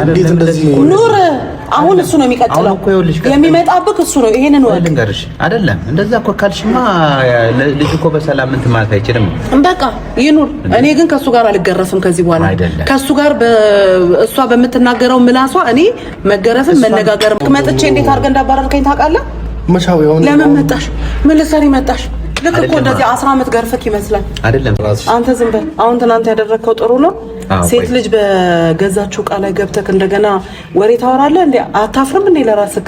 እንዴት እንደዚህ ኑር አሁን እሱ ነው የሚቀጥለው የሚመጣብክ እሱ ነው ይሄንን ወጥ ልንገርሽ አይደለም እንደዛ እኮ ካልሽማ ልጅ እኮ በሰላም እንትን ማለት አይችልም በቃ ይኑር እኔ ግን ከሱ ጋር አልገረፍም ከዚህ በኋላ ከሱ ጋር እሷ በመተናገረው ምላሷ እኔ መገረፍም መነጋገርም መጥቼ እንዴት አድርገ እንዳባረርከኝ ታውቃለህ መቻው ይሆን ለምን መጣሽ ምን ልትሰሪ መጣሽ ልክ እኮ እንደዚህ 10 ዓመት ገርፈክ ይመስላል አይደለም አንተ ዝም በል አሁን ትናንት ያደረከው ጥሩ ነው ሴት ልጅ በገዛችው ቃል ላይ ገብተክ እንደገና ወሬ ታወራለህ እንዴ አታፍርም እንዴ ለራስክ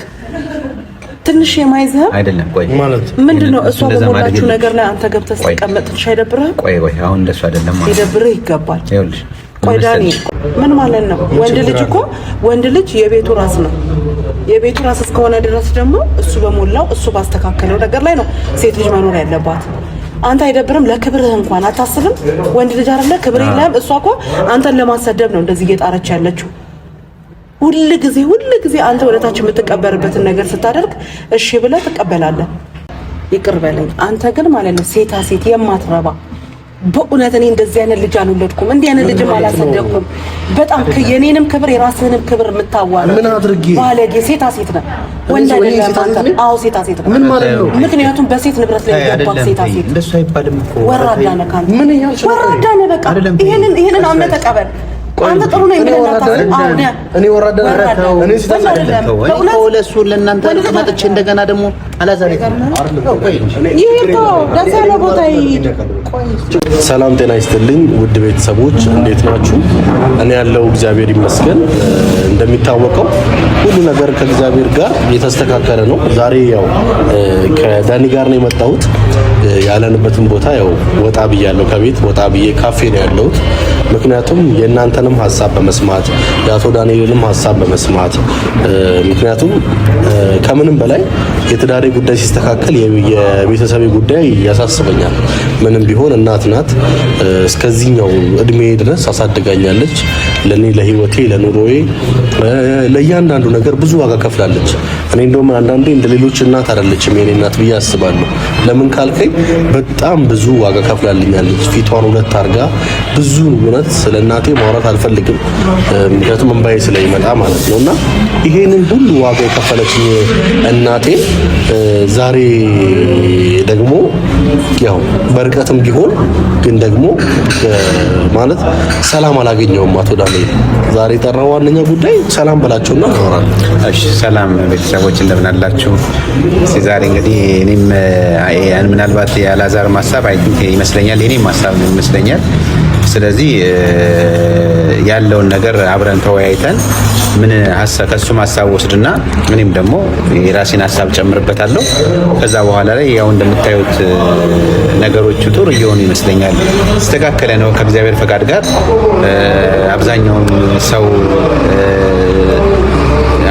ትንሽ የማይዘህ አይደለም ቆይ ማለት ምንድነው እሷ በሞላችሁ ነገር ላይ አንተ ገብተህ ተቀመጥ ትሻይደብረህ ቆይ አሁን እንደሱ አይደለም ማለት ይደብርህ ይገባል ይኸውልሽ ቆይ ዳኒ ምን ማለት ነው ወንድ ልጅ የቤቱ ራስ ነው የቤቱ ራስ እስከሆነ ድረስ ደግሞ እሱ በሞላው እሱ ባስተካከለው ነገር ላይ ነው ሴት ልጅ መኖር ያለባት አንተ አይደብርም ለክብርህ እንኳን አታስብም ወንድ ልጅ አይደለ ክብር የለም እሷ እኮ አንተን ለማሰደብ ነው እንደዚህ እየጣረች ያለችው ሁሉ ጊዜ አንተ ወደታች የምትቀበርበትን ነገር ስታደርግ እሺ ብለህ ትቀበላለህ ይቅር በለኝ አንተ ግን ማለት ነው ሴታ ሴት የማትረባ በእውነት እኔ እንደዚህ አይነት ልጅ አልወለድኩም እንዲህ አይነት ልጅ አላሰደኩም በጣም የኔንም ክብር የራስህንም ክብር የምታዋል ምን አድርጌ ባለጌ ሴታ ሴት ነህ ወንድ አይደለም አዎ ሴታ ሴት ነህ ምን ማለት ነው ምክንያቱም በሴት ንብረት ላይ ያባክ ሴታ ሴት እንደሱ አይባልም እኮ ወራዳ ነህ ካንተ ምን ያልሽ ወራዳ ነህ በቃ ይሄንን አምነህ ተቀበል አንተ ጥሩ ነው የሚለናታ እኔ ወራዳ ነኝ እኔ ሴታ አይደለም ለሱ ለእናንተ መጥቼ እንደገና ደግሞ አላዛሬ ሰላም ጤና ይስጥልኝ ውድ ቤተሰቦች እንዴት ናችሁ እኔ ያለው እግዚአብሔር ይመስገን እንደሚታወቀው ሁሉ ነገር ከእግዚአብሔር ጋር የተስተካከለ ነው ዛሬ ያው ከዳኒ ጋር ነው የመጣሁት ያለንበትን ቦታ ያው ወጣ ብያለሁ ከቤት ወጣ ብዬ ካፌ ነው ያለሁት ምክንያቱም የእናንተንም ሐሳብ በመስማት የአቶ ዳንኤልንም ሐሳብ በመስማት ምክንያቱም ከምንም በላይ የትዳሬ ጉዳይ ሲስተካከል የቤተሰቤ ጉዳይ ያሳስበኛል ምንም ቢሆን እናት ናት እስከዚህኛው እድሜ ድረስ አሳድጋኛለች ለኔ ለህይወቴ ለኑሮዬ ለእያንዳንዱ ነገር ብዙ ዋጋ ከፍላለች እኔ እንደውም አንዳንዴ እንደሌሎች እናት አይደለችም የኔ እናት ብዬ አስባለሁ ለምን ካልከኝ በጣም ብዙ ዋጋ ከፍላልኛለች ፊቷን ሁለት አርጋ ብዙ እውነት ስለ እናቴ ማውራት አልፈልግም ምክንያቱም እንባዬ ስለሚመጣ ማለት ነውና ይሄንን ሁሉ ዋጋ የከፈለችኝ እናቴ ዛሬ ደግሞ ያው በርቀትም ቢሆን ግን ደግሞ ማለት ሰላም አላገኘውም አቶ ዳንኤል ዛሬ ጠራው ዋነኛ ጉዳይ ሰላም በላቸውና እናወራለን እሺ ሰላም ቤተሰቦች እንደምን አላችሁ ዛሬ እንግዲህ እኔም ምናልባት ያላዛር ማሳብ ይመስለኛል የኔም ማሳብ ይመስለኛል ስለዚህ ያለውን ነገር አብረን ተወያይተን ምን ሐሳብ ከሱም ሐሳብ ወስድና ምንም ደግሞ የራሴን ሐሳብ ጨምርበታለሁ ከዛ በኋላ ላይ ያው እንደምታዩት ነገሮቹ ጥሩ እየሆኑ ይመስለኛል ተስተካከለ ነው ከእግዚአብሔር ፈቃድ ጋር አብዛኛው ሰው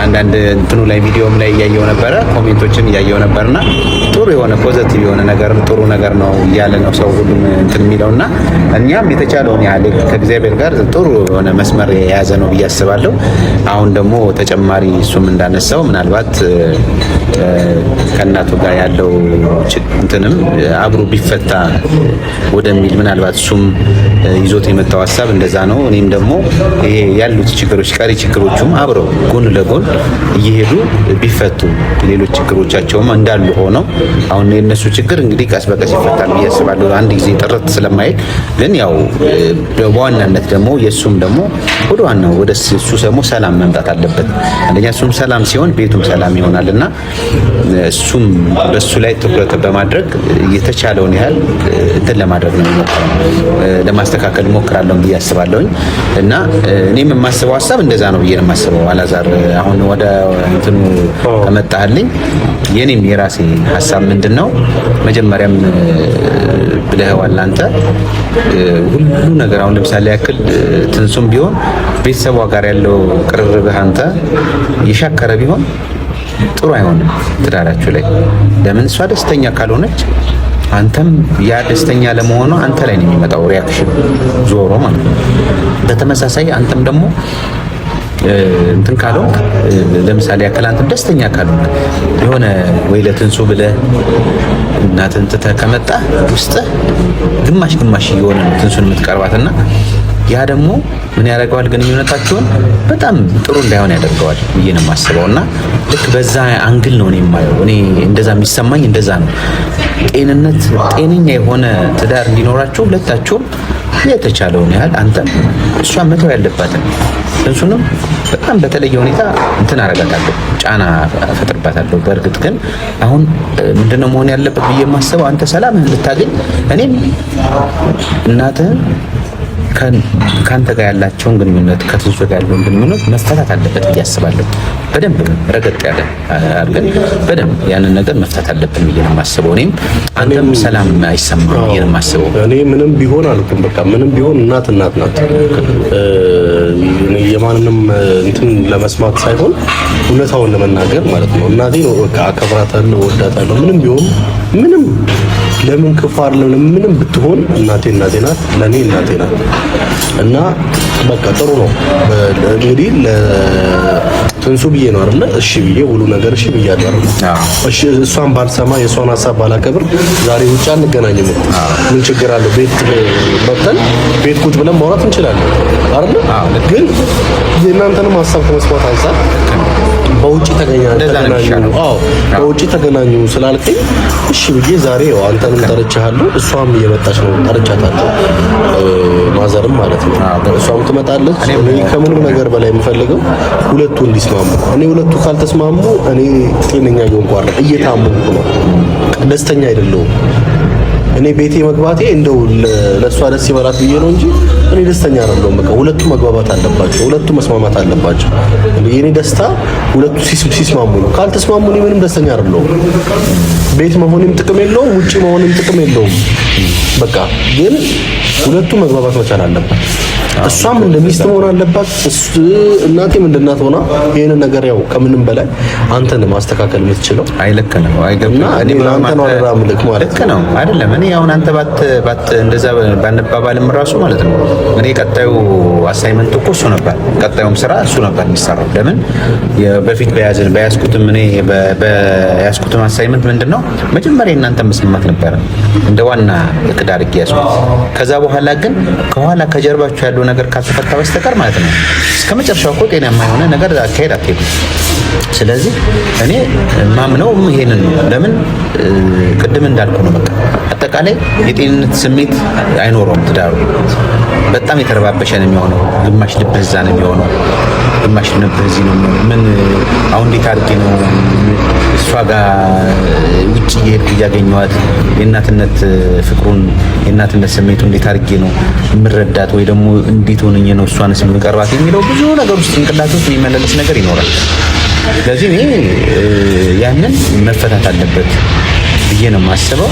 አንዳንድ እንትኑ ላይ ቪዲዮም ላይ ያያየው ነበር ኮሜንቶችን ያያየው ነበርና ጥሩ የሆነ ፖዚቲቭ የሆነ ነገር ጥሩ ነገር ነው ያለ ነው ሰው ሁሉም እንትን የሚለውና እኛም የተቻለውን ያህል ከእግዚአብሔር ጋር ጥሩ የሆነ መስመር የያዘ ነው ብዬ አስባለሁ አሁን ደግሞ ተጨማሪ እሱም እንዳነሳው ምናልባት ከእናቱ ጋር ያለው እንትንም አብሮ ቢፈታ ወደሚል ምናልባት እሱም ይዞት የመጣው ሐሳብ እንደዛ ነው እኔም ደግሞ ይሄ ያሉት ችግሮች ቀሪ ችግሮቹም አብረው ጎን ለጎን እየሄዱ ቢፈቱ ሌሎች ችግሮቻቸውም እንዳሉ ሆነው አሁን የነሱ ችግር እንግዲህ ቀስ በቀስ ይፈታል ብዬ አስባለሁ አንድ ጊዜ ጥርት ስለማይል ግን ያው በዋናነት ደግሞ የሱም ደግሞ ወደ ዋናው ወደ እሱ ደግሞ ሰላም መምጣት አለበት አንደኛ እሱም ሰላም ሲሆን ቤቱም ሰላም ይሆናልና እሱም በሱ ላይ ትኩረት በማድረግ የተቻለውን ያህል እንትን ለማድረግ ነው ለማስተካከል ሞክራለሁ ብዬ አስባለሁ እና እኔም የማስበው ሐሳብ እንደዛ ነው ብዬ ነው የማስበው አላዛር አሁን ወደ እንትኑ ከመጣልኝ የኔም የራሴ ሐሳብ ምንድነው መጀመሪያም ብለህዋል አንተ ሁሉ ነገር አሁን ለምሳሌ ያክል ትንሱም ቢሆን ቤተሰቧ ጋር ያለው ቅርርብህ አንተ ይሻከረ ቢሆን ጥሩ አይሆንም ትዳራችሁ ላይ ለምን እሷ ደስተኛ ካልሆነች አንተም ያ ደስተኛ ለመሆኑ አንተ ላይ ነው የሚመጣው ሪአክሽን ዞሮ ማለት ነው በተመሳሳይ አንተም ደግሞ እንትን ካለው ለምሳሌ ያክል አንተም ደስተኛ ካልሆነ የሆነ ወይ ለትንሱ ብለህ እናትን ተከመጣ ውስጥ ግማሽ የሆነ ትንሱን የምትቀርባትና ያ ደግሞ ምን ያደርገዋል? ግንኙነታቸውን በጣም ጥሩ እንዳይሆን ያደርገዋል ብዬ ነው የማስበው። እና ልክ በዛ አንግል ነው እኔ የማየው። እኔ እንደዛ የሚሰማኝ እንደዛ ነው። ጤነኛ የሆነ ትዳር እንዲኖራቸው ሁለታቸውም የተቻለውን ያህል አንተ እሷ መተው ያለባትን እንሱንም በጣም በተለየ ሁኔታ እንትን አረጋታለሁ፣ ጫና ፈጥርባታለሁ። በእርግጥ ግን አሁን ምንድነው መሆን ያለበት ብዬ የማስበው አንተ ሰላምህን ልታገኝ እኔም እናትህን ካንተ ጋር ያላቸውን ግንኙነት ከትንሱ ጋር ያለውን ግንኙነት መፍታት አለበት ብዬ አስባለሁ። በደንብ ረገጥ ያለ አድርገን በደንብ ያንን ነገር መፍታት አለብን ብዬ ነው የማስበው። እኔም አንተም ሰላም አይሰማም ብዬ ነው የማስበው። እኔ ምንም ቢሆን አልኩም፣ በቃ ምንም ቢሆን እናት ናት። የማንንም እንትን ለመስማት ሳይሆን እውነታውን ለመናገር ማለት ነው። እናቴ ነው በቃ አከብራታለሁ፣ ወዳታለሁ። ምንም ቢሆን ምንም ለምን ክፉ አይደለም፣ ምንም ብትሆን እናቴ ናት፣ ለኔ እናቴ ናት። እና በቃ ጥሩ ነው እንግዲህ ለትንሱ ብዬ ነው አይደለ? እሺ ብዬ ሁሉ ነገር እሺ ብያለሁ አይደል? እሺ እሷን ባልሰማ የሷን ሐሳብ ባላከብር ዛሬ ውጭ አንገናኝም። ምን ችግር አለው? ቤት መጥተን ቤት ቁጭ ብለን ማውራት እንችላለን አይደል? ግን የእናንተንም ሐሳብ ከመስማት አንፃር በውጪ ተገናኙ። በውጪ ተገናኙ ስላልከኝ እሺ ብዬ ዛሬ አንተንም ጠርቻለሁ፣ እሷም እየመጣች ነው፣ ጠርቻታለሁ። ማዘርም ማለት ነው እሷም ትመጣለች። እኔ ከምንም ነገር በላይ የምፈልገው ሁለቱ እንዲስማሙ። እኔ ሁለቱ ካልተስማሙ እኔ ጤነኛ እየሆንኩ አይደል፣ እየታመምኩ ነው፣ ደስተኛ አይደለሁም። እኔ ቤቴ መግባቴ እንደው ለሷ ደስ ይበላት ብዬ ነው እንጂ እኔ ደስተኛ አይደለሁም። በቃ ሁለቱ መግባባት አለባቸው፣ ሁለቱ መስማማት አለባቸው። የኔ ደስታ ሁለቱ ሲስማሙ ነው። ካልተስማሙ እኔ ምንም ደስተኛ አይደለሁም። ቤት መሆንም ጥቅም የለውም፣ ውጪ መሆንም ጥቅም የለውም። በቃ ግን ሁለቱ መግባባት መቻል አለበት። እሷም እንደሚስት መሆን አለባት፣ እናቴም እንደናት ሆና ይሄን ነገር ያው ከምንም በላይ አንተን ማስተካከል የምትችለው አይለከነው አይገባም። እኔ ለአንተ ነው አደራ ምልክ ማለት ነው አይደለም። እኔ አሁን አንተ ባት እንደዛ ባንባባልም ራሱ ማለት ነው እኔ ቀጣዩ አሳይመንት እኮ እሱ ነበር፣ ቀጣዩም ስራ እሱ ነበር የሚሰራው። ለምን በፊት በያዝኩትም እኔ በያዝኩትም አሳይመንት ምንድነው መጀመሪያ እናንተ መስማት ነበር እንደ ዋና እቅድ አድርጌ ያዝኩት። ከዛ በኋላ ግን ከኋላ ከጀርባችሁ ያለው ነገር ካልተፈታ በስተቀር ማለት ነው እስከመጨረሻው እኮ ጤናማ የሆነ ነገር አካሄድ አትሄዱ። ስለዚህ እኔ ማምነው ይሄንን ነው። ለምን ቅድም እንዳልኩ ነው፣ በቃ አጠቃላይ የጤንነት ስሜት አይኖረውም ትዳሩ። በጣም የተረባበሸ ነው የሚሆነው። ግማሽ ልብ እዛ ነው የሚሆነው፣ ግማሽ ልብ እዚህ ነው። ምን አሁን እንዴት አድርጌ ነው እሷ ጋር ውጭ እየሄድኩ እያገኘኋት የእናትነት ፍቅሩን የእናትነት ስሜቱ እንዴት አድርጌ ነው የምረዳት፣ ወይ ደግሞ እንዴት ሆነኝ ነው እሷንስ የምቀርባት የሚለው ብዙ ነገር ውስጥ ጭንቅላት ውስጥ የሚመላለስ ነገር ይኖራል። ስለዚህ እኔ ያንን መፈታት አለበት ብዬ ነው የማስበው።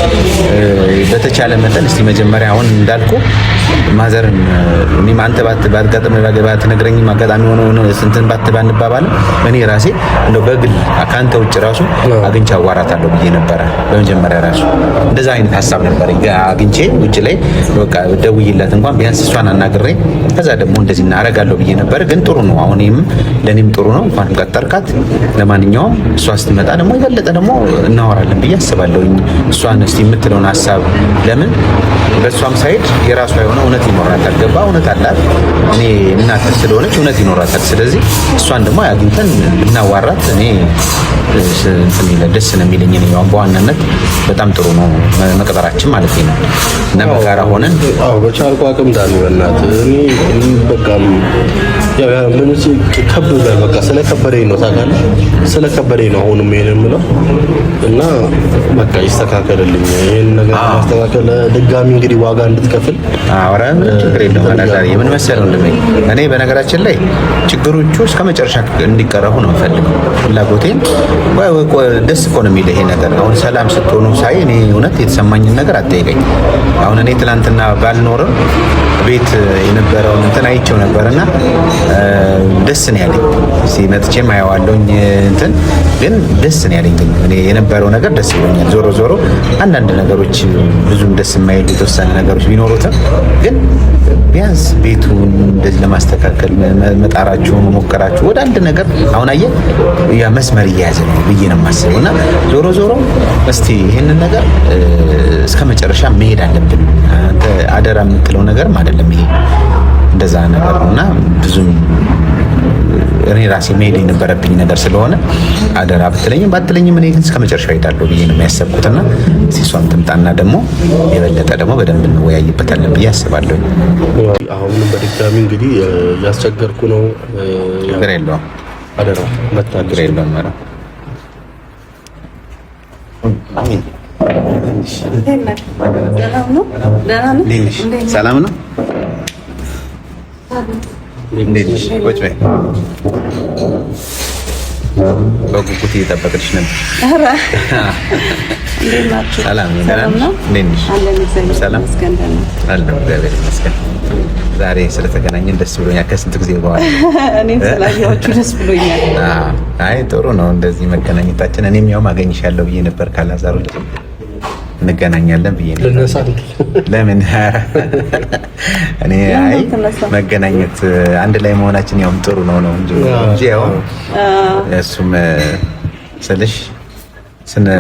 በተቻለ መጠን እስቲ መጀመሪያ አሁን እንዳልኩ ማዘርን እኔም አንተ ባትነግረኝም አጋጣሚ ሆኖ ስንትን ባንባባልም እኔ ራሴ እንደው በግል ከአንተ ውጭ ራሱ አግኝቼ አዋራታለሁ ብዬ ነበረ። በመጀመሪያ ራሱ እንደዛ አይነት ሀሳብ ነበር አግኝቼ ውጭ ላይ በቃ ደውዬላት እንኳን ቢያንስ እሷን አናግሬ ከዛ ደግሞ እንደዚህ እናደርጋለሁ ብዬ ነበር። ግን ጥሩ ነው፣ አሁን ለእኔም ጥሩ ነው እንኳን ቀጠርካት። ለማንኛውም እሷ ስትመጣ ደግሞ የበለጠ ደግሞ እናወራለን ብዬ አስባለሁ። እሷን እስቲ የምትለውን ሀሳብ ለምን በእሷም ሳይድ የራሷ የሆነ እውነት ይኖራታል። ገባ እውነት አላት፣ እኔ እናት ስለሆነች እውነት ይኖራታል። ስለዚህ እሷን ደግሞ አግኝተን ብናዋራት እኔ ደስ ነው የሚለኝ። ነው በዋናነት በጣም ጥሩ ነው መቅጠራችን ማለት ነው እና በጋራ ሆነን በቻልኩ አቅም ዳኒ በእናትህ እኔ በቃ ያው ምን ከብዶኛል። በቃ ስለከበደኝ ነው ታውቃለህ፣ ስለከበደኝ ነው አሁንም ይሄን የምለው እና በቃ ይስተካከልልኝ ይሄን ነገር ማስተካከል ድጋሚ እንግዲህ ዋጋ እንድትከፍል አወራ ችግር የለውም። አላዛር የምን መሰለው እንደምን እኔ በነገራችን ላይ ችግሮቹ እስከ መጨረሻ እንዲቀረፉ ነው የምፈልገው። ፍላጎቴን ደስ እኮ ነው የሚል ይሄ ነገር። አሁን ሰላም ስትሆኑ ሳይ እኔ እውነት የተሰማኝን ነገር አትጠይቀኝ። አሁን እኔ ትናንትና ባልኖርም ቤት የነበረውን እንትን አይቼው ነበርና ደስ ነው ያለኝ። መጥቼም አየዋለሁኝ እንትን ግን ደስ ነው ያለኝ። እኔ የነበረው ነገር ደስ ይለኛል። ዞሮ ዞሮ አንዳንድ ነገሮች ብዙም ደስ የማይሉ የተወሰነ ነገሮች ቢኖሩትም ግን ቢያንስ ቤቱን እንደዚህ ለማስተካከል መጣራችሁ መሞከራችሁ ወደ አንድ ነገር አሁን አየህ ያ መስመር እየያዘ ነው ብዬ ነው የማስበው። እና ዞሮ ዞሮ እስቲ ይሄንን ነገር እስከ መጨረሻ መሄድ አለብን። አንተ አደራ የምትለው ነገርም አይደለም ይሄ እንደዛ ነገር ነውና ብዙም እኔ ራሴ መሄድ የነበረብኝ ነገር ስለሆነ አደራ ብትለኝም ባትለኝም እኔ ግን እስከመጨረሻው ሄዳለሁ ብዬ ነው የሚያሰብኩትና ሲሷም ትምጣና ደግሞ የበለጠ ደግሞ በደንብ እንወያይበታለን ብዬ አስባለሁ። አሁን በድጋሚ እንግዲህ ያስቸገርኩ ነው። ችግር የለውም አደራ መታገር የለውም። አሚን። ሰላም ነው። ቁጭ በይ። በጉጉት እየጠበቅሽ ነበር። ሰላም ነው። ሰላም አለሁ። እግዚአብሔር ይመስገን። ዛሬ ስለተገናኘን ደስ ብሎኛል። ከስንት ጊዜ በኋላ እኔም ስላየኋችሁ ደስ ብሎኛል። አይ ጥሩ ነው እንደዚህ መገናኘታችን። እኔም ያው ማገኝሻለሁ ብዬ ነበር ካላዛሩ እንገናኛለን ብዬ ነበር። ለምን እኔ አይ መገናኘት አንድ ላይ መሆናችን ያው ጥሩ ነው እንጂ ያው እሱም ስልሽ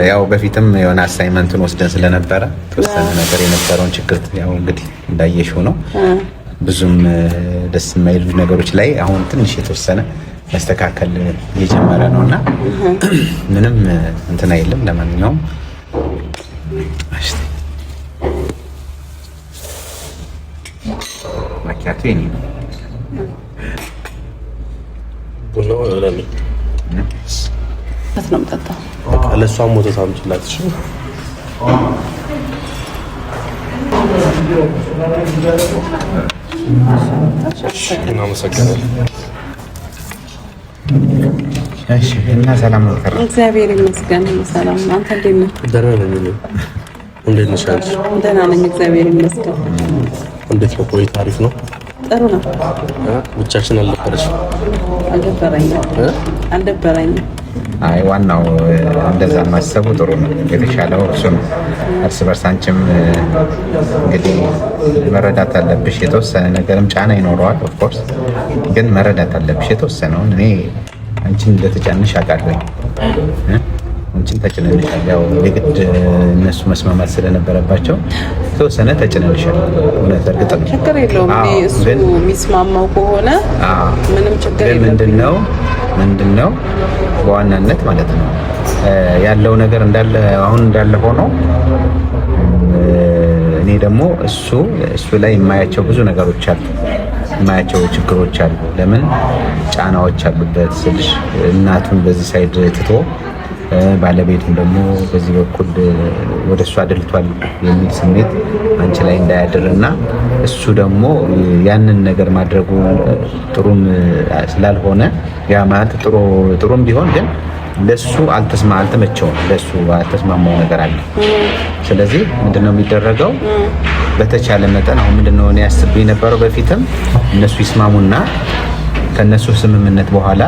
ያው በፊትም የሆነ አሳይመንቱን ወስደን ስለነበረ ተወሰነ ነገር የነበረውን ችግር ያው እንግዲህ እንዳየሽው ነው። ብዙም ደስ የማይሉ ነገሮች ላይ አሁን ትንሽ የተወሰነ መስተካከል እየጀመረ ነውና ምንም እንትን አይልም። ለማንኛውም ማኪያቶ የኔ ነው። ቡናው ለኔ ነው የምጠጣው። ለእሷም ወተት አምጪላት። እሺ እናመሰግናለን። እሺ እና ሰላም ነው? እግዚአብሔር ይመስገን ሰላም ነው። አንተ እንዴት ነህ? ደህና ነኝ። እንዴት ነሽ አንቺ? ደህና ነኝ እግዚአብሔር ይመስገን። እንዴት ነው ቆይታ? አሪፍ ነው? ጥሩ ነው። ብቻሽን አልነበረሽም? አልደበረኝም። አይ ዋናው እንደዛ ማሰቡ ጥሩ ነው። የተሻለው እሱ ነው። እርስ በርስ አንቺም እንግዲህ መረዳት አለብሽ። የተወሰነ ነገርም ጫና ይኖረዋል ኦፍኮርስ፣ ግን መረዳት አለብሽ የተወሰነውን። እኔ አንቺን እንደተጫንሽ አውቃለሁ። አንቺን ተጭነንሻል። ያው የግድ እነሱ መስማማት ስለነበረባቸው የተወሰነ ተጭነንሻል። እውነት እርግጥ ነው። ችግር የለውም። እሱ የሚስማማው ከሆነ ምንም ችግር የለም። ምንድነው በዋናነት ማለት ነው ያለው ነገር አሁን እንዳለ ሆኖ እኔ ደግሞ እሱ ላይ የማያቸው ብዙ ነገሮች አሉ፣ የማያቸው ችግሮች አሉ። ለምን ጫናዎች አሉበት ስልሽ እናቱን በዚህ ሳይድ ትቶ ባለቤቱን ደግሞ በዚህ በኩል ወደ እሱ አድልቷል የሚል ስሜት አንቺ ላይ እንዳያድርና እሱ ደግሞ ያንን ነገር ማድረጉ ጥሩም ስላልሆነ ያ ማለት ጥሩም ቢሆን ግን ለሱ አልተመቸውም። ለሱ አልተስማማው ነገር አለ። ስለዚህ ምንድነው የሚደረገው? በተቻለ መጠን አሁን ምንድነው እኔ ያስብ የነበረው በፊትም እነሱ ይስማሙና ከነሱ ስምምነት በኋላ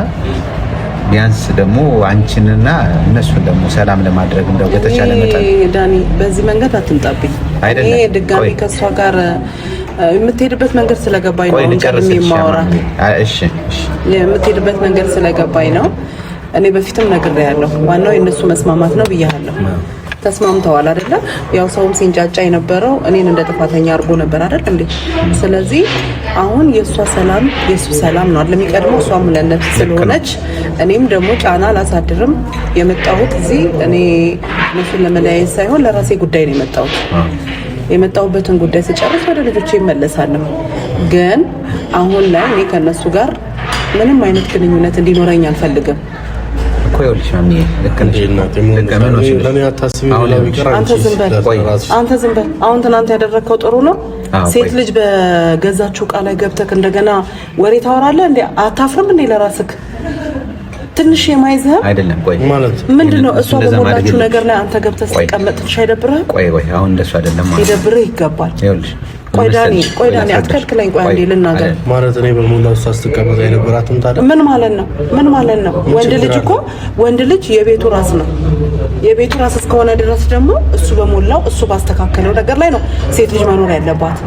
ቢያንስ ደግሞ አንቺንና እነሱን ደግሞ ሰላም ለማድረግ እንደው በተቻለ መጠን ዳኒ በዚህ መንገድ አትምጣብኝ። እኔ ድጋሚ ከሷ ጋር የምትሄድበት መንገድ ስለገባኝ ነው እንጂ የማወራ እሺ የምትሄድበት መንገድ ስለገባኝ ነው። እኔ በፊትም ነግሬያለሁ። ዋናው የነሱ መስማማት ነው ብያለሁ። ተስማምተዋል አይደለ? ያው ሰውም ሲንጫጫ የነበረው እኔን እንደ ጥፋተኛ አድርጎ ነበር አይደል እንዴ? ስለዚህ አሁን የእሷ ሰላም የእሱ ሰላም ነው አይደል የሚቀድመው። እሷም ለነፍስ ስለሆነች እኔም ደግሞ ጫና አላሳድርም። የመጣሁት እዚህ እኔ እነሱን ለመለያየት ሳይሆን ለራሴ ጉዳይ ነው የመጣሁት። የመጣሁበትን ጉዳይ ስጨርስ ወደ ልጆቼ እመለሳለሁ። ግን አሁን ላይ እኔ ከነሱ ጋር ምንም አይነት ግንኙነት እንዲኖረኝ አልፈልግም። አንተ ዝም በል። አሁን ትናንት ያደረግከው ጥሩ ነው። ሴት ልጅ በገዛችው ዕቃ ላይ ገብተህ እንደገና ወሬ ታወራለህ እንዴ? አታፍርም እንዴ ለራስህ? ትንሽ የማይዝህ አይደለም? ቆይ ማለት ምንድነው? እሷ በሞላችሁ ነገር ላይ አንተ ገብተህ ስትቀመጥ ትንሽ አይደብርህም? ቆይ አሁን እንደሱ አይደለም ማለት ይደብርህ ይገባል። ቆይ ዳኒ አትከልክለኝ። ቆይ አንዴ ልናገር። ማለት እኔ በሞላው እሷ ስትቀመጥ አይደብራትም? ታዲያ ምን ማለት ነው? ወንድ ልጅ የቤቱ ራስ ነው። የቤቱ ራስ እስከሆነ ድረስ ደግሞ እሱ በሞላው እሱ ባስተካከለው ነገር ላይ ነው ሴት ልጅ መኖር ያለባት።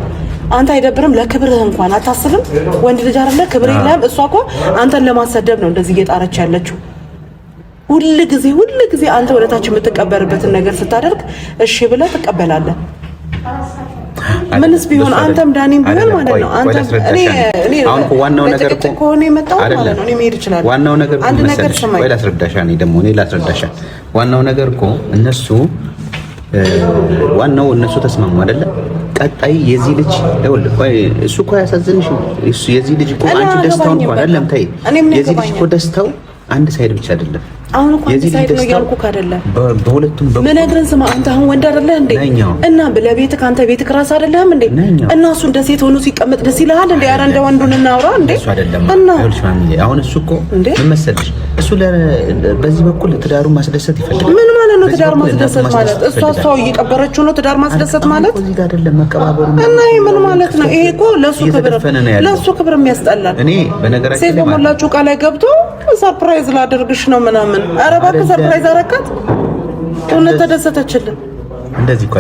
አንተ አይደብርም? ለክብርህ እንኳን አታስብም? ወንድ ልጅ አይደለ? ክብር የለህም? እሷ እኮ አንተን ለማሰደብ ነው እንደዚህ እየጣረች ያለችው። ሁል ጊዜ አንተ ወደታች የምትቀበርበትን ነገር ስታደርግ እሺ ብለህ ትቀበላለህ። ምንስ ቢሆን አንተም ዳኒም ቢሆን ማለት ነው። አንተም እኔ አሁን እኮ ዋናው ነገር እኮ ከሆነ የመጣው ማለት ነው። እኔ መሄድ ይችላል። ዋናው ነገር አንድ ነገር ሰማይ ወይ ላስረዳሻ ነኝ ደግሞ እኔ ላስረዳሻ። ዋናው ነገር እኮ እነሱ ተስማሙ አይደለ? ቀጣይ የዚህ ልጅ እሱ እኮ ያሳዝንሽ። የዚህ ልጅ እኮ አንቺ ደስታውን እንኳን አይደለም ታይ። የዚህ ልጅ እኮ ደስታው አንድ ሳይድ ብቻ አይደለም። አሁን እኮ አንድ ሳይድ ነው ያልኩህ አይደለም። በሁለቱም ምን ነግረን ስማ፣ አንተ አሁን ወንድ አይደለህ እንዴ? እና ለቤትህ ካንተ ቤትህ ራስ አይደለህም እንዴ? እና እሱ እንደ ሴት ሆኖ ሲቀመጥ ደስ ይልሃል እንዴ? ኧረ እንደ ወንዱን እናውራ እንዴ? እሱ አይደለም ይኸውልሽ ማሚዬ፣ አሁን እሱ እኮ ምን መሰለሽ፣ እሱ በዚህ በኩል ትዳሩን ማስደሰት ይፈልጋል። ምን ማለት ነው ትዳር ማስደሰት ማለት? እሷ እየቀበረችው ነው ትዳር ማስደሰት ማለት? እዚህ ጋር አይደለም መቀባበሩ። እና ይሄ ምን ማለት ነው? ይሄ እኮ ለሱ ክብር የሚያስጠላል። እኔ በነገራችን ሴት በሞላችሁ ቃል ላይ ገብቶ ሰርፕራይዝ ላደርግሽ ነው ምናምን። ኧረ እባክህ ሰርፕራይዝ አደረካት። እውነት ተደሰተችልን እንደዚህ እኮ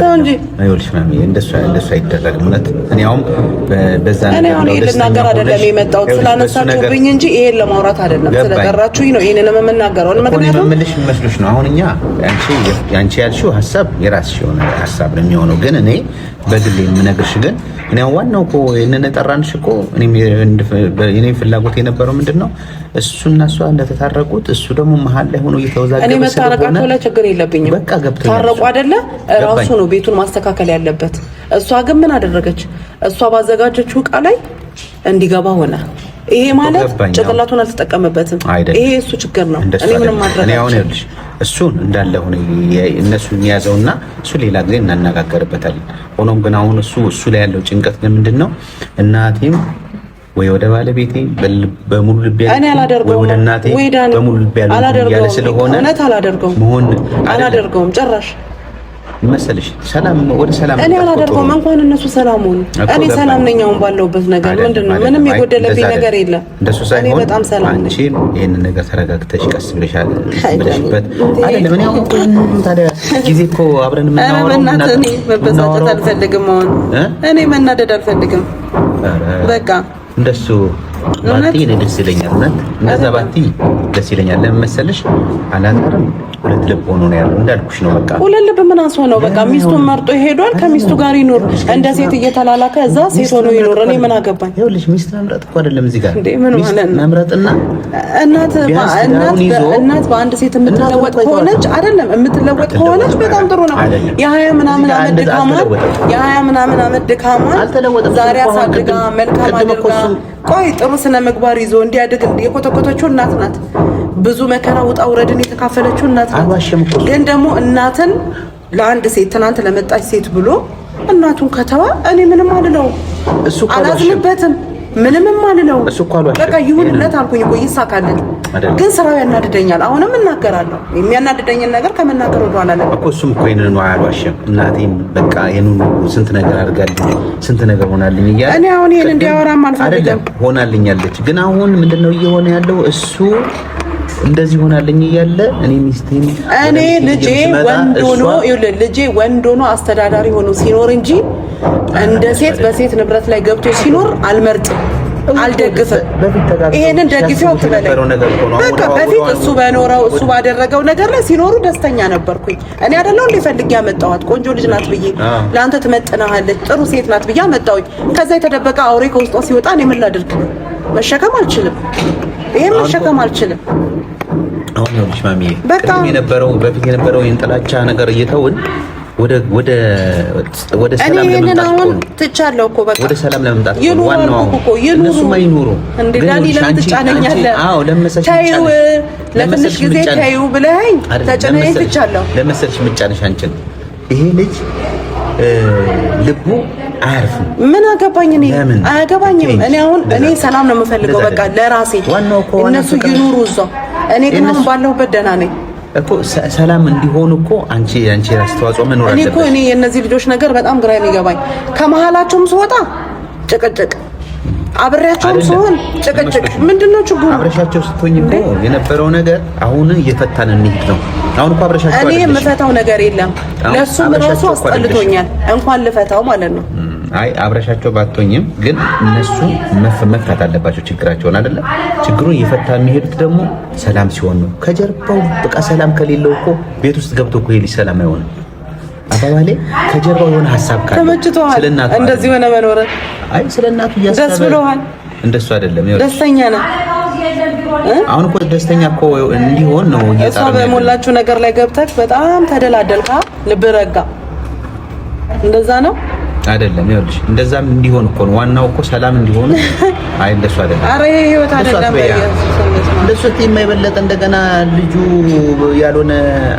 አይወልሽ ማሚ፣ እንደሱ አይደረግም። እውነት እኔ አሁን በዛ እኔ አሁን ልናገር አይደለም የመጣሁት ስላነሳችሁብኝ እንጂ ይሄን ለማውራት አይደለም። ስለጠራችሁኝ ነው ይሄንን የምናገረው። ምክንያቱም ምንልሽ መስሎሽ ነው። አሁን እኛ ያንቺ ያልሽው ሐሳብ የራስሽ የሆነ ሐሳብ ነው የሚሆነው። ግን እኔ በግሌ የምነግርሽ ግን እኔ ዋናው እኮ የነነ ጠራንሽ እኮ እኔ ፍላጎት የነበረው ምንድነው እሱና እሷ እንደተታረቁት እሱ ደግሞ መሀል ላይ ሆኖ እየተወዛገበ እኔ መታረቃቸው ላይ ችግር የለብኝም። በቃ ገብቶኛል። ታረቁ አይደለ ራሱ ነው ቤቱን ማስተካከል ያለበት። እሷ ግን ምን አደረገች? እሷ ባዘጋጀችው ዕቃ ላይ እንዲገባ ሆነ። ይሄ ማለት ጭቅላቱን አልተጠቀመበትም። ይሄ እሱ ችግር ነው። እኔ ምንም ማድረግ እኔ አሁን ይኸውልሽ እሱን እንዳለ ሆነ እነሱን ያዘውና እሱ ሌላ ጊዜ እናነጋገርበታለን። ሆኖም ግን አሁን እሱ ላይ ያለው ጭንቀት ለምንድን ነው? እናቴም ወይ ወደ ባለቤቴ በሙሉ ልብ ያለ ወይ ወደ እናቴ በሙሉ ልብ ያለ ስለሆነ እውነት አላደርገውም ጭራሽ መሰለሽ ሰላም ወደ ሰላም እኔ አላደርገውም። እንኳን እነሱ ሰላም ሆኑ እኔ ሰላም ነኝ። አሁን ባለውበት ነገር ምንድነው ምንም የጎደለብኝ ነገር የለም። እኔ በጣም ሰላም ነኝ። ይሄን ነገር ተረጋግተሽ ቀስ ብለሻል ብለሽበት አይደለም። እኔ አሁን ታዲያ ጊዜ እኮ አብረን የምናወራው እኔ መበሳጨት አልፈልግም። አሁን እኔ መናደድ አልፈልግም። በቃ እንደሱ ባቲ ደስ ይለኛል። እውነት እንደዛ ባቲ ደስ ይለኛል። ለምን መሰለሽ አላዛርም ሁለት ልብ ሆኖ ነው ያለው። እንዳልኩሽ ነው በቃ ሁለት ልብ ምን አስሆ ነው በቃ ሚስቱን መርጦ ሄዷል። ከሚስቱ ጋር ይኖር እንደ ሴት እየተላላከ እዛ ሴት ሆኖ ይኖር። እኔ ምን አገባኝ? ይኸውልሽ ሚስት መምረጥ እኮ አይደለም እዚህ ጋር ሚስት መምረጥና እናት በአንድ ሴት የምትለወጥ ከሆነች አይደለም የምትለወጥ ከሆነች በጣም ጥሩ ነው። የሀያ ምናምን ዓመት ድካማን ዛሬ አሳድጋ መልካም አድርጋ ቆይ ጥሩ ስነ ምግባር ይዞ እንዲያድግ የኮተኮተችው እናት ናት። ብዙ መከራ ውጣ ውረድን የተካፈለችው እናት ናት። ግን ደግሞ እናትን ለአንድ ሴት ትናንት ለመጣች ሴት ብሎ እናቱን ከተዋ እኔ ምንም አልለው፣ አላዝንበትም፣ ምንም አልለው። በቃ ይሁንለት አልኩኝ እኮ ይሳካልን። ግን ስራው ያናድደኛል። አሁንም እናገራለሁ። የሚያናድደኝን ነገር ከመናገር ወደ ኋላ ነው እኮ። እሱም እኮ ይሄንን ነው አልዋሽም። እናቴም በቃ የኑኑ ስንት ነገር አድርጋልኝ ስንት ነገር ሆናልኝ እያለ እኔ አሁን ይሄን እንዲያወራም አልፈልግም። ሆናልኛለች። ግን አሁን ምንድነው እየሆነ ያለው? እሱ እንደዚህ ሆናልኝ እያለ እኔ ሚስቴን ልጄ ወንድ ሆኖ አስተዳዳሪ ሆኖ ሲኖር እንጂ እንደ ሴት በሴት ንብረት ላይ ገብቶ ሲኖር አልመርጥም፣ አልደግፍም። ይሄንን ደግፌው ትበለኝ። በቃ በፊት እሱ በኖረው እሱ ባደረገው ነገር ላይ ሲኖሩ ደስተኛ ነበርኩኝ። እኔ አይደለሁ እንደ ፈልጌ ያመጣኋት ቆንጆ ልጅ ናት ብዬ ለአንተ ትመጥናለች ጥሩ ሴት ናት ብዬ አመጣሁኝ። ከዛ የተደበቀ አውሬ ከውስጧ ሲወጣ እኔ ምን ላድርግ? መሸከም አልችልም። ይሄን መሸከም አልችልም። አሁን ነው ማሚዬ በፊት የነበረው የጥላቻ ነገር እየተውን ወደ ሰላም ለመምጣት ትቻለሁ እኮ በቃ ወደ ሰላም ለመምጣት ዋናው እነሱ ማይኖሩ እንዴ ዳኒ ለምን ትጫነኛለህ? አዎ ለምሰሽ ለትንሽ ጊዜ ታዩ ብለኸኝ ተጨነኝ ትቻለሁ። ለምሰሽ ምጫነሽ አንቺን ይሄ ልጅ ልቡ አያርፍም። ምን አገባኝ? እኔ አያገባኝም። እኔ ሰላም ነው የምፈልገው በቃ ለራሴ። እነሱ ይኑሩ እዛው። እኔ ግን አሁን ባለሁበት ደህና ነኝ እኮ። ሰላም እንዲሆኑ እኮ አንቺ አስተዋጽኦ መኖር አለበት። እኔ እኮ የእነዚህ ልጆች ነገር በጣም ግራ የሚገባኝ ከመሀላቸውም ስወጣ ጭቅጭቅ፣ አብሬያቸውም ስሆን ጭቅጭቅ። ምንድነው ችግሩ? አብረሻቸው ስትሆኝ እኮ የነበረው ነገር አሁን እየፈታን እንሂድ ነው። አሁን እኮ አብረሻቸው እኔ የምፈታው ነገር የለም። ለሱም ራሱ አስጠልቶኛል እንኳን ልፈታው ማለት ነው። አይ አብረሻቸው ባትሆኝም ግን እነሱ መፍታት አለባቸው ችግራቸውን አይደለ? ችግሩን እየፈታ የሚሄዱት ደግሞ ሰላም ሲሆን ነው። ከጀርባው በቃ ሰላም ከሌለው እኮ ቤት ውስጥ ገብቶ እኮ ይሄ ሰላም አይሆንም። አባባሌ ከጀርባው የሆነ ሐሳብ ካለ ተመችቶሃል እንደዚህ ሆነ መኖር አይ ስለናቱ ያሰበ ደስ ብሎሃል እንደሱ አይደለም ደስተኛ ነህ አሁን እኮ ደስተኛ እኮ እንዲሆን ነው እየጣረ ነው በሞላችሁ ነገር ላይ ገብተህ በጣም ተደላደልካ ልብ ረጋ እንደዛ ነው አይደለም ይኸውልሽ እንደዛም እንዲሆን እኮ ነው ዋናው እኮ ሰላም እንዲሆን አይ እንደሱ አይደለም አረ ይሄ ህይወት አይደለም እንደሱ የማይበለጥ እንደገና ልጁ ያልሆነ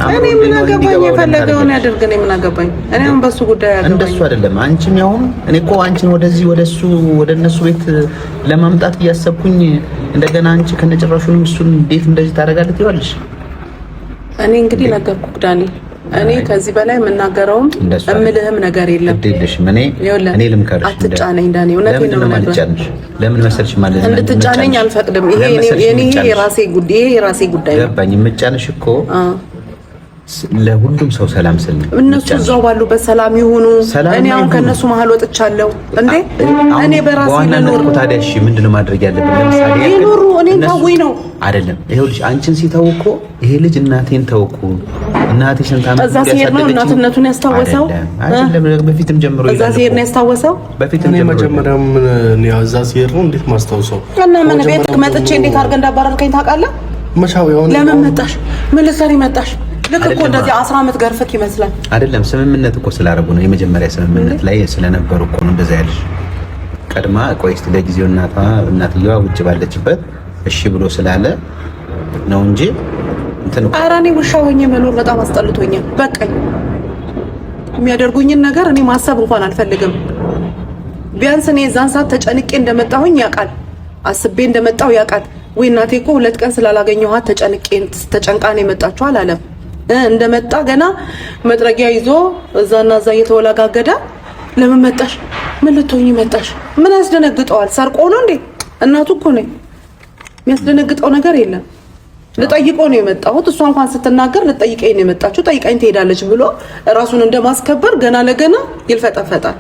አምሮ እንዲገባ የፈለገውን ያድርግ እኔ ምን አገባኝ እኔም በሱ ጉዳይ አገባኝ እንደሱ አይደለም አንቺም ያው እኔ እኮ አንቺን ወደዚህ ወደሱ ወደነሱ ቤት ለማምጣት እያሰብኩኝ እንደገና አንቺ ከነጭራሹንም እሱን እንዴት እንደዚህ ታደርጋለህ ይዋልሽ እኔ እንግዲህ ነገርኩህ ዳኒ እኔ ከዚህ በላይ የምናገረውም እምልህም ነገር የለም እድልሽም እኔ ልምከርሽ አትጫነኝ ዳኒ እውነቴን ነው የምነግርህ ለምን መሰልሽ ማለት ነው እንድትጫነኝ አልፈቅድም ይሄ የራሴ ጉዳይ ገባኝ የምጫንሽ እኮ ለሁሉም ሰው ሰላም ስል እነሱ እዛው ባሉበት ሰላም ይሁኑ እኔ አሁን ከነሱ መሀል ወጥቻለሁ እንዴ እኔ በራሴ ልኖር ታዲያ እሺ ምንድነው ማድረግ ያለብን ለምሳሌ ይኖሩ እኔን ታውይ ነው አይደለም ይኸውልሽ አንቺን ሲተው እኮ ይሄ ልጅ እናቴን ተውኩ እናቴ ስንት ዓመት እዛ ሲሄድ ነው እናትነቱን ያስታወሰው አይደለም በፊትም ጀምሮ እዛ ሲሄድ ነው ያስታወሰው በፊትም ጀምሮ መጀመሪያም ነው እዛ ሲሄድ ነው እንዴት ማስታወሰው እና ምን ቤት መጥቼ እንዴት አድርገህ እንዳባረርከኝ ታውቃለህ መቻው ያው ለምን መጣሽ ምን ልትሰሪ መጣሽ ልክ እኮ እንደዚህ 10 ዓመት ገርፈክ ይመስላል አይደለም ስምምነት እኮ ስላደረጉ ነው የመጀመሪያ ስምምነት ላይ ስለነበሩ እኮ ነው እንደዛ ያለሽ ቀድማ ቆይስ ለጊዜው እናትየዋ ውጭ ባለችበት እሺ ብሎ ስላለ ነው እንጂ እንትን ኧረ እኔ ውሻ ሆኜ መኖር በጣም አስጠልቶኛል በቃኝ የሚያደርጉኝን ነገር እኔ ማሰብ እንኳን አልፈልግም ቢያንስ እኔ እዛን ሰዓት ተጨንቄ እንደመጣሁኝ ያውቃል አስቤ እንደመጣሁ ያውቃል ወይ እናቴ እኮ 2 ቀን ስላላገኘኋት ተጨንቃ ነው የመጣችው አላለም እንደመጣ ገና መጥረጊያ ይዞ እዛና እዛ እየተወላጋገደ ለምን መጣሽ ምን ልትሆኚ መጣሽ ምን ያስደነግጠዋል ሰርቆ ነው እንዴ እናቱ እኮ ነው የሚያስደነግጠው ነገር የለም ልጠይቆ ነው የመጣሁት እሷ እንኳን ስትናገር ልጠይቀኝ ነው የመጣችው ጠይቀኝ ትሄዳለች ብሎ ራሱን እንደማስከበር ገና ለገና ይልፈጠፈጣል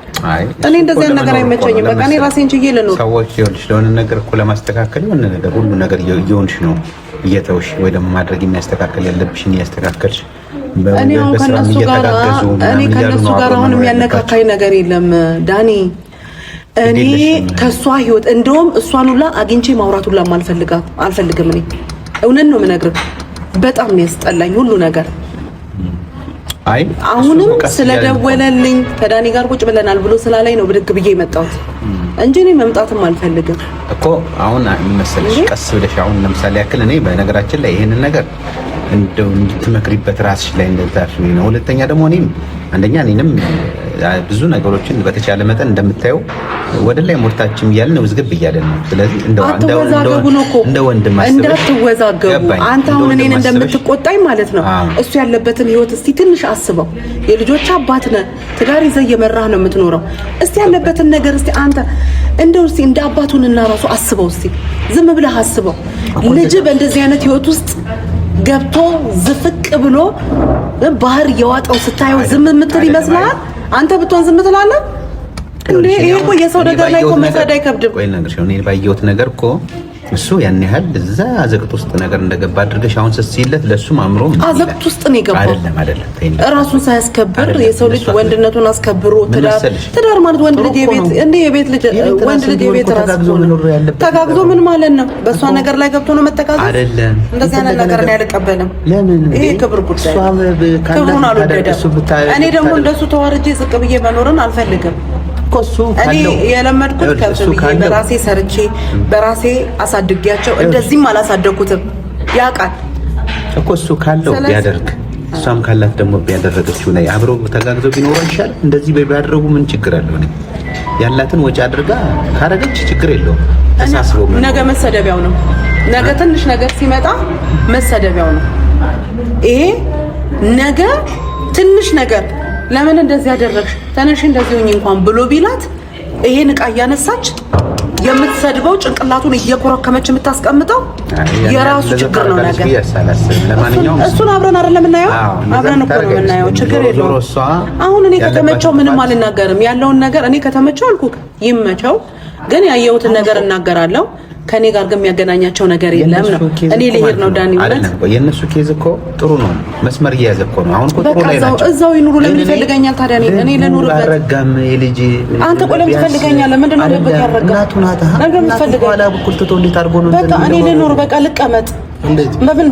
እኔ እንደዚህ ነገር አይመቸኝም በቃ እኔ ራሴን ችዬ ልኖር ሰዎች ይኸውልሽ ለሆነ ነገር እኮ ለማስተካከል የሆነ ነገር ሁሉ ነገር እየሆንሽ ነው እየተውሽ ወይ ደግሞ ማድረግ የሚያስተካከል ያለብሽን እያስተካከልሽ እኔ ከነሱ ጋር አሁን የሚያነካካኝ ነገር የለም ዳኒ እኔ ከሷ ህይወት እንደውም እሷን ሁላ አግኝቼ ማውራት ሁላ አልፈልግም እኔ እውነት ነው የምነግርህ በጣም የሚያስጠላኝ ሁሉ ነገር አይ አሁንም ስለደወለልኝ ከዳኒ ጋር ቁጭ ብለናል ብሎ ስላለኝ ነው ብድግ ብዬ የመጣሁት እንጂ እኔ መምጣትም አልፈልግም እኮ አሁን መሰለሽ ቀስ ብለሽ አሁን ለምሳሌ ያክል እኔ በነገራችን ላይ ይሄንን ነገር እንደው እንድትመክሪበት ራስሽ ላይ እንደታፍኝ ነው ሁለተኛ ደግሞ እኔም አንደኛ እኔንም ብዙ ነገሮችን በተቻለ መጠን እንደምታየው ወደ ላይ ሞርታችን እያልን ውዝግብ እያለን ነው ስለዚህ እንደ ወንድም እንዳትወዛገቡ አንተ አሁን እኔን እንደምትቆጣኝ ማለት ነው እሱ ያለበትን ህይወት እስቲ ትንሽ አስበው የልጆች አባት ነህ ትዳር ይዘህ እየመራህ ነው የምትኖረው እስቲ ያለበትን ነገር እስቲ አንተ እንደው እስቲ እንደ አባቱንና ራሱ አስበው እስቲ ዝም ብለህ አስበው ልጅ በእንደዚህ አይነት ህይወት ውስጥ ገብቶ ዝፍቅ ብሎ ባህር የዋጠው ስታየው ዝም የምትል ይመስላል አንተ ብትሆን ዝም ትላለህ እንዴ ይሄ እኮ የሰው ነገር ላይ እኮ መሳዳ አይከብድም ቆይ ነገር ነው እኔ ባየሁት ነገር እኮ እሱ ያን ያህል እዛ አዘቅት ውስጥ ነገር እንደገባ አድርገሽ አሁን ስትይለት ለሱም አምሮ አዘቅት ውስጥ ነው የገባው አይደለም ራሱን ሳያስከብር የሰው ልጅ ወንድነቱን አስከብሮ ትዳር ማለት ወንድ ልጅ የቤት ልጅ ወንድ ልጅ የቤት ራስ ተጋግዞ ምን ማለት ነው በሷ ነገር ላይ ገብቶ ነው መተጋገዝ አይደለም እንደዚህ አይነት ነገር እኔ አልቀበልም ይሄ ክብር ጉዳይ ክብሩን አልወደደም እኔ ደግሞ እንደሱ ተዋርጄ ዝቅ ብዬ መኖርን አልፈልግም እኔ የለመድኩት ከብት በራሴ ሰርቼ በራሴ አሳድጊያቸው እንደዚህም አላሳደኩትም ያውቃል እኮ እሱ ካለው ቢያደርግ እሷም ካላት ደግሞ ቢያደረገችው ላይ አብረው ተጋግዘው ቢኖሩ ይሻል እንደዚህ ቢያደርጉ ምን ችግር አለው እኔ ያላትን ወጪ አድርጋ ካረገች ችግር የለውም ተሳስበው ነገ መሰደቢያው ነው ነገ ትንሽ ነገር ሲመጣ መሰደቢያው ነው ይሄ ነገ ትንሽ ነገር ለምን እንደዚህ ያደረግሽ ተነሽ እንደዚህ ሆኝ እንኳን ብሎ ቢላት ይሄን ዕቃ ያነሳች የምትሰድበው ጭንቅላቱን እየኮረከመች የምታስቀምጠው የራሱ ችግር ነው ነገር ለማንኛውም እሱን አብረን አይደለም እናየው አብረን እኮ ነው እናየው ችግር የለውም አሁን እኔ ከተመቸው ምንም አልናገርም ያለውን ነገር እኔ ከተመቸው አልኩክ ይመቸው ግን ያየሁትን ነገር እናገራለሁ ከኔ ጋር ግን የሚያገናኛቸው ነገር የለም ነው። እኔ ልሄድ ነው ዳኒ። አይደለም የነሱ ኬዝ እኮ ጥሩ ነው፣ መስመር እየያዘ እኮ ነው። አሁን እኮ ጥሩ ላይ ናቸው። እዛው ይኑሩ። ለምን ይፈልገኛል ታዲያ? እኔ ልኑርበት። አረጋም የልጅ አንተ ቆይ ለምን ትፈልገኛለህ? ምንድነው ልብት ያረጋ? እናቱን አታ ኋላ በኩል ትቶ እንዴት አድርጎ ነው? በቃ እኔ ልኑር፣ በቃ ልቀመጥ።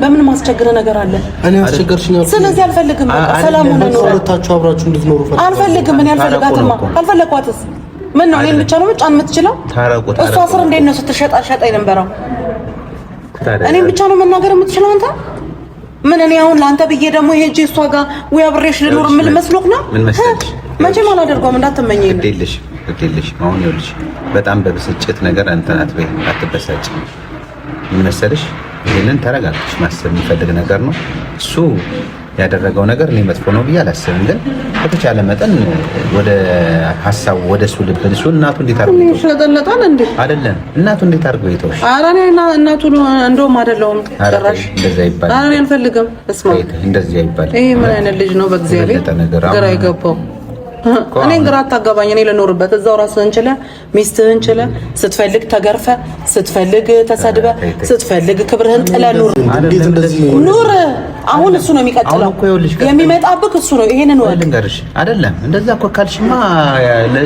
በምን ማስቸግረ ነገር አለ? እኔ አስቸገርሽኝ። ስለዚህ አልፈልግም። በቃ ሰላም ሆነ ነው። ሁለታችሁ አብራችሁ እንድትኖሩ አልፈልግም። እኔ አልፈልጋትማ። አልፈለኳትስ ምን ነው? እኔን ብቻ ነው መጫን የምትችለው? እሷ ስር እንዴት ነው ስትሸጣ የነበረው? እኔን ብቻ ነው መናገር የምትችለው አንተ? ምን እኔ አሁን ለአንተ ብዬ ደግሞ ሄጄ እሷ ጋር ወይ አብሬሽ ልኖር ምን መስሎክ ነው? መቼም አላደርገውም። እንዳትመኘኝ ነው። ግዴለሽ አሁን ይኸውልሽ፣ በጣም በብስጭት ነገር እንትን አትበይ፣ አትበሳጭ። ምን መሰለሽ፣ ይሄንን ተረጋግተሽ ማሰብ የሚፈልግ ነገር ነው እሱ ያደረገው ነገር እኔ መጥፎ ነው ብዬ አላስብም። ግን በተቻለ መጠን ወደ ሐሳቡ ወደ እሱ ልብ እሱ እናቱ እንዴት አድርጎ ይተውሻል? እንዴ አይደለም እናቱ እንዴት አድርጎ ይተውሽ? ኧረ እኔ እናቱ እንደውም አይደለሁም ጭራሽ። እንደዛ ይባላል። ኧረ እኔ አልፈልግም። እስማ እንደዚህ ይባላል። ይሄ ምን አይነት ልጅ ነው? በእግዚአብሔር ግራ ይገባው። እኔ ግራ አታጋባኝ። እኔ ልኖርበት እዛው ራስህን ችለህ ሚስትህን ችለህ ስትፈልግ ተገርፈ ስትፈልግ ተሰድበ ስትፈልግ ክብርህን ጥለህ ኑር። አሁን እሱ ነው የሚቀጥለው። የሚመጣብህ እሱ ነው። ይሄንን ወቅ ልንገርሽ አይደለም እንደዛ እኮ ካልሽማ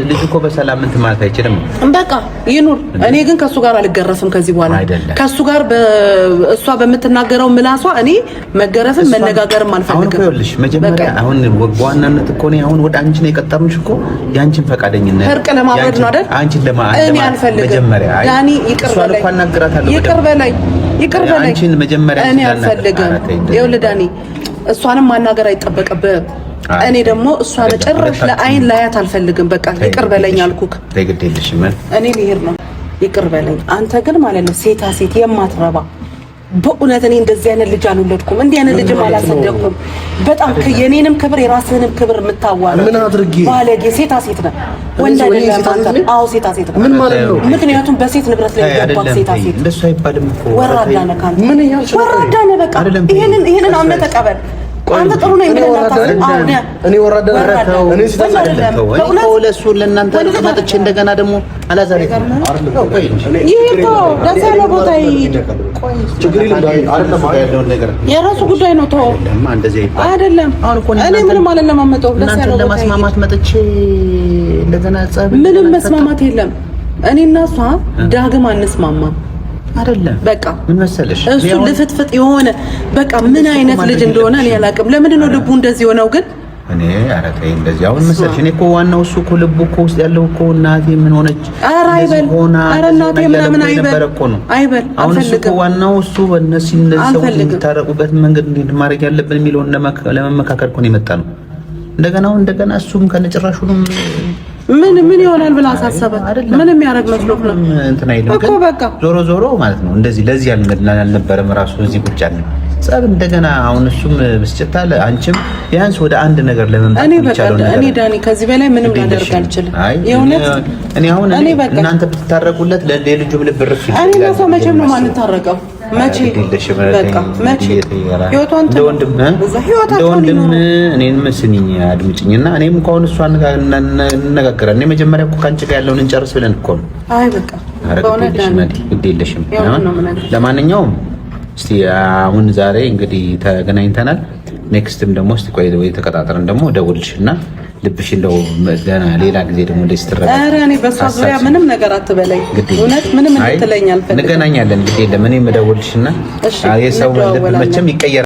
ልጅ እኮ በሰላም እንትን ማለት አይችልም። በቃ ይኑር። እኔ ግን ከሱ ጋር አልገረፍም ከዚህ በኋላ ከሱ ጋር እሷ በምትናገረው ምላሷ እኔ መገረፍም መነጋገርም አልፈልግም። አሁን ይኸውልሽ መጀመሪያ አሁን በዋናነት እኮ ነው አሁን ወደ አንቺ ነው የቀጠርንሽ እኮ ያንቺን ፈቃደኝነት እርቅ ለማብረድ ነው አይደል? አንቺን እኔ አልፈልግም። መጀመሪያ ዳኒ ይቅር በለኝ፣ ይቅር በለኝ፣ ይቅር በለኝ። አንቺን መጀመሪያ እኔ አልፈልግም። ይኸውልህ ዳኒ እሷንም ማናገር አይጠበቅብህም። እኔ ደግሞ እሷን ጭራሽ ለአይን ላያት አልፈልግም። በቃ ይቅር በለኝ አልኩክ። ተግዴልሽ ምን እኔ ልሄድ ነው። ይቅር በለኝ። አንተ ግን ማለት ነው ሴታ ሴት የማትረባ በእውነት እኔ እንደዚህ አይነት ልጅ አልወለድኩም። እንዲህ አይነት ልጅም አላሰደኩም። በጣም የኔንም ክብር የራስህንም ክብር የምታዋራ ምን አድርጌ ባለጌ ሴታ ሴት ነህ። ወንድ አይደለም አንተ። አዎ ሴታ ሴት ነህ። ምን ማለት ነው? ምክንያቱም በሴት ንብረት ላይ የገባህ ሴታ ሴት እንደሱ አይባልም እኮ ወራዳ ነህ ካንተ። ምን ያልሽ ወራዳ ነህ። በቃ ይሄንን አምነህ ተቀበል። አንተ ጥሩ ነው የምልህ እኔ ወራዳ ነው። እኔ ሲታሰደው ለሱ ለእናንተ መጥቼ እንደገና ደግሞ አላዛሬ ይሄ ደስ ያለ ቦታ ይሄድ። የራሱ ጉዳይ ነው። ተው አይደለም። እኔ ምንም አልለማመጠው። ደስ ያለ ቦታ ለማስማማት መጥቼ እንደገና ጸብ ምንም መስማማት የለም። እኔና እሷ ዳግም አንስማማም። አይደለም በቃ ምን መሰለሽ እሱ ልፍትፍት የሆነ በቃ ምን አይነት ልጅ እንደሆነ እኔ አላውቅም። ለምንድን ነው ልቡ እንደዚህ ሆነው? ግን እኔ አረታይ እንደዚህ አሁን መሰለሽ እኔ እኮ ዋናው እሱ እኮ ልቡ እኮ ውስጥ ያለው እኮ እናቴ ምን ሆነች? ኧረ አይበል፣ ኧረ እናቴ ምናምን አይበል፣ አይበል። አሁን እሱ እኮ ዋናው እሱ በእነሱ እንደዚህ ሰዎች የሚታረቁበት መንገድ እንዴት ማድረግ ያለብን የሚለውን ለመመካከር እኮ ነው የመጣ ነው። እንደገና እሱም ከነጭራሹንም ምን ይሆናል ብላ አሳሰበ። ምን የሚያደርግ መስሎክ ነው እንትን አይልም እኮ በቃ ዞሮ ማለት ነው እንደዚህ ለዚህ አልነበረም ራሱ እዚህ ቁጭ ያለ ጸብ እንደገና አሁን እሱም ብስጭታለ አንቺም ቢያንስ ወደ አንድ ነገር ለመምጣት ይቻላል። እኔ ዳኒ ከዚህ በላይ ምንም ላደርግ አልችልም። የእውነት እኔ አሁን እናንተ ብትታረቁለት ለልጁም ልብ ርፍ ይላል። እኔ ሰው መቼም ነው ማንታረቀው መቼ በቃ መቼ ህይወቷን ወንድም እኔን መስኒኝ አድምጪኝና እኔም እንኳን እሷ እንነጋገራለን። እኔ መጀመሪያ እኮ ካንቺ ጋር ያለውን እንጨርስ ብለን እኮ ነው። አይ በቃ ግዴለሽም። ለማንኛውም እስቲ አሁን ዛሬ እንግዲህ ተገናኝተናል። ኔክስትም ደግሞ እስቲ ቆይ ወይ ተቀጣጥረን ደግሞ ደውልሽና ልብሽ እንደው ገና ሌላ ጊዜ ደግሞ እንደዚህ ትረጋጋ። ኧረ እኔ በሷ ዙሪያ ምንም ነገር አትበለኝ። እውነት ምንም እንድትለኝ አልፈልግም። እንገናኛለን። ግዴ ለምን እደውልልሽና የሰው ልብ መቼም ይቀየራል።